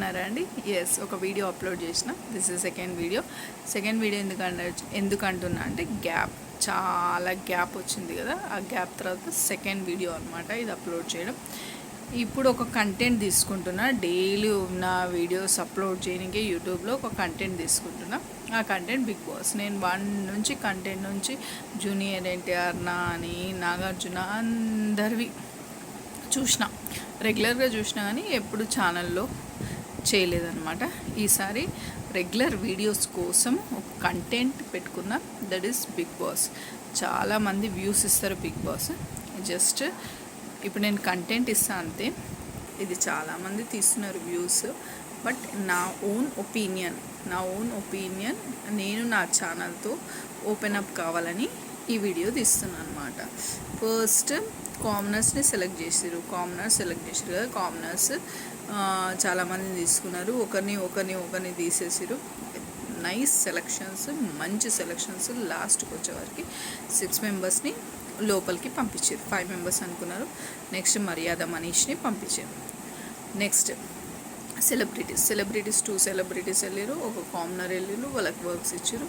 బాగున్నారా అండి? ఎస్, ఒక వీడియో అప్లోడ్ చేసిన. దిస్ ఇస్ సెకండ్ వీడియో ఎందుకంటున్నా అంటే చాలా గ్యాప్ వచ్చింది కదా. ఆ గ్యాప్ తర్వాత సెకండ్ వీడియో అనమాట ఇది అప్లోడ్ చేయడం. ఇప్పుడు ఒక కంటెంట్ తీసుకుంటున్నా, డైలీ ఉన్న వీడియోస్ అప్లోడ్ చేయడానికి యూట్యూబ్లో ఒక కంటెంట్ తీసుకుంటున్నా. ఆ కంటెంట్ బిగ్ బాస్. నేను కంటెంట్ నుంచి జూనియర్ ఎన్టీఆర్, నాని, నాగార్జున అందరివి రెగ్యులర్గా చూసినా కానీ ఎప్పుడు ఛానల్లో చేయలేదన్నమాట. ఈసారి రెగ్యులర్ వీడియోస్ కోసం ఒక కంటెంట్ పెట్టుకున్న, దట్ ఈస్ బిగ్ బాస్. చాలామంది వ్యూస్ ఇస్తారు బిగ్ బాస్. జస్ట్ ఇప్పుడు నేను కంటెంట్ ఇస్తాను అంతే. ఇది చాలామంది తీస్తున్నారు వ్యూస్, బట్ నా ఓన్ ఒపీనియన్ నేను నా ఛానల్తో ఓపెన్ అప్ కావాలని ఈ వీడియో తీస్తున్నాను అనమాట. ఫస్ట్ కామనర్స్ని సెలెక్ట్ చేసారు కదా. కామనర్స్ చాలామంది తీసుకున్నారు. ఒకరిని తీసేసారు. నైస్ సెలక్షన్స్, మంచి సెలక్షన్స్. లాస్ట్కి వచ్చేవారికి 6 మెంబర్స్ని లోపలికి పంపించారు. 5 మెంబర్స్ అనుకున్నారు. నెక్స్ట్ మర్యాద మనీష్ని పంపించారు. నెక్స్ట్ సెలబ్రిటీస్ 2 సెలబ్రిటీస్ వెళ్ళారు, ఒక కామనర్ వెళ్ళారు. వాళ్ళకి వర్క్స్ ఇచ్చారు.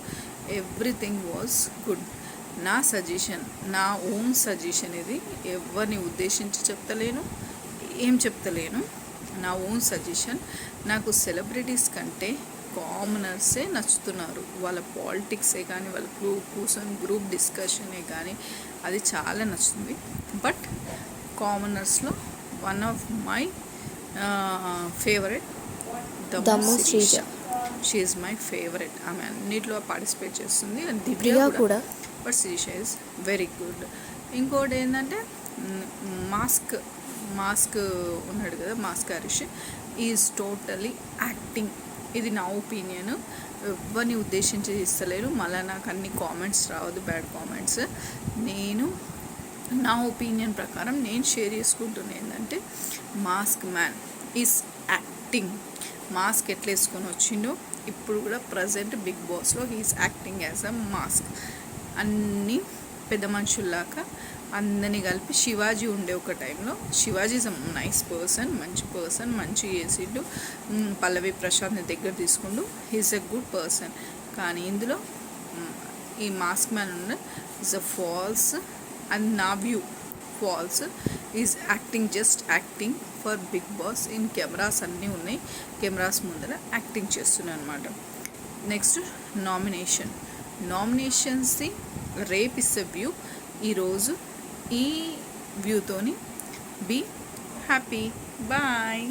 Everything was good. నా ఓన్ సజెషన్ ఇది. ఎవరిని ఉద్దేశించి చెప్తలేను. నా ఓన్ సజెషన్. నాకు సెలబ్రిటీస్ కంటే కామనర్సే నచ్చుతున్నారు. వాళ్ళ పాలిటిక్సే కానీ, వాళ్ళ గ్రూప్ డిస్కషనే కానీ అది చాలా నచ్చుతుంది. బట్ కామనర్స్లో one of my favourite Dammu Sreeja. She is my favourite. ఆమె అన్నిట్లో పార్టిసిపేట్ చేస్తుంది. దివ్య కూడా. But Srisha is very good. ఇంకోటి ఏంటంటే మాస్క్ ఉన్నాడు కదా, mask Harish is totally acting. ఇది నా ఒపీనియన్. ఎవరిని ఉద్దేశించి ఇస్తలేరు. మళ్ళీ నాకు అన్ని కామెంట్స్ రావద్దు, బ్యాడ్ కామెంట్స్. నా ఒపీనియన్ ప్రకారం నేను షేర్ చేసుకుంటున్నా ఏంటంటే, mask man is acting. Mask ఎట్లా వేసుకొని వచ్చిండో ఇప్పుడు కూడా ప్రజెంట్ బిగ్ బాస్లో he's acting as a mask. అన్నీ పెద్ద మనుషుల్లాగా అందరినీ కలిపి. శివాజీ ఉండే ఒక టైంలో. Shivaji is a nice person, మంచి చేసిండు. పల్లవి ప్రశాంత్ని దగ్గర తీసుకుండు. He's a good person. కానీ ఇందులో ఈ మాస్క్ మ్యాన్ ఉన్న ఈజ్ అ ఫాల్స్. అండ్ నా view false. Is acting, just acting for big boss. In cameras అన్నీ ఉన్నాయి, కెమెరాస్ ముందర యాక్టింగ్ చేస్తున్నాను అనమాట. నెక్స్ట్ నామినేషన్స్ది రేపు ఇస్తే వ్యూ. ఈరోజు ఈ వ్యూతోని బీ హ్యాపీ. బాయ్.